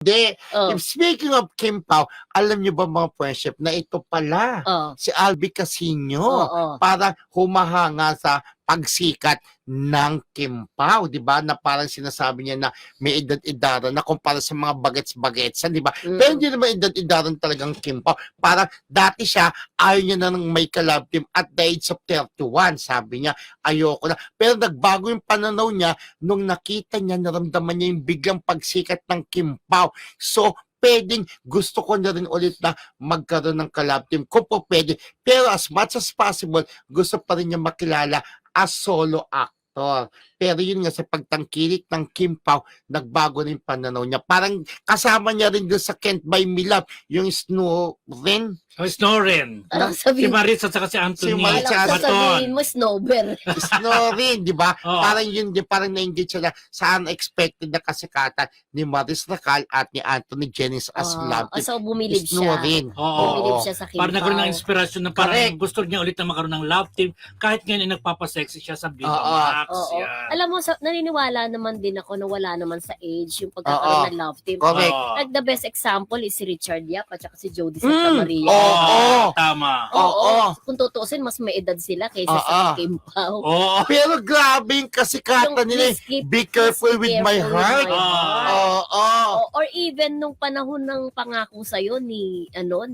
Hindi. Oh. If speaking of Kim Pao, alam niyo ba mga friendship na ito pala, Oh. si Albi Casino, Oo. parang humahanga sa pagsikat ng Kim Pao, 'di ba? Na parang sinasabi niya na may edad-edaran na kumpara sa mga bagets-bagetsan, 'di ba? Pero hindi naman edad-edaran talagang Kim Pao. Parang dati siya, ayaw niya na ng may collab team at the age of 31. Sabi niya, ayoko na. Pero nagbago yung pananaw niya nung nakita niya, naramdaman niya yung biglang pagsikat ng Kim Pao. So, pwedeng gusto ko na rin ulit na magkaroon ng collab team kung po pwede. Pero as much as possible, gusto pa rin niya makilala as solo actor. Pero yun nga, sa pagtangkilik ng Kim Pao, nagbago na yung pananaw niya. Parang kasama niya rin doon sa Can't Buy Me Love, yung Snorin. Snorin. Ano Si sabihin? Maris at saka si Anthony. Si Maris Alam ko sabihin Baton. mo, snowber. Snorin, di ba? Oo. Parang yun, parang na-engage siya na sa unexpected na kasikatan ni Maris Racal at ni Anthony Jennings as love team. So, bumilib siya. Snorin. Oo. Bumilib siya sa Kim Parang nagkaroon ng Pao. inspirasyon na parang Correct. gusto niya ulit na magkaroon ng love team kahit ngayon ay nagpapasexy siya sa Viva Oo. Max. Oo. Yan. Alam mo, naniniwala naman din ako na wala naman sa age yung pagkakaroon Oo. ng love team. Correct. Oo. Like the best example is si Richard Yap at saka si Jody Santa Maria. Oo. Tama. Oo. Kung tutuusin, mas may edad sila kaysa Oo. sa Kim Pao. Oo. Pero grabe yung kasikatan nila. Be careful with my heart. Oo. Or even nung panahon ng pangako sa'yo ni ano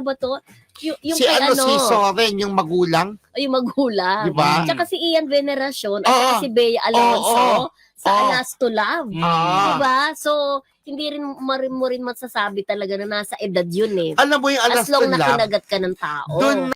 ba to? Yung Si kay si Soren, yung magulang. yung magulang. Diba? Tsaka si Ian Veneracion at Oo. saka si Bea Alonso sa Oo. Alas to Love. Ah. Diba? So, hindi rin mo rin masasabi talaga na nasa edad yun eh. Alam mo yung As Alas long to na Love, kinagat ka ng tao. doon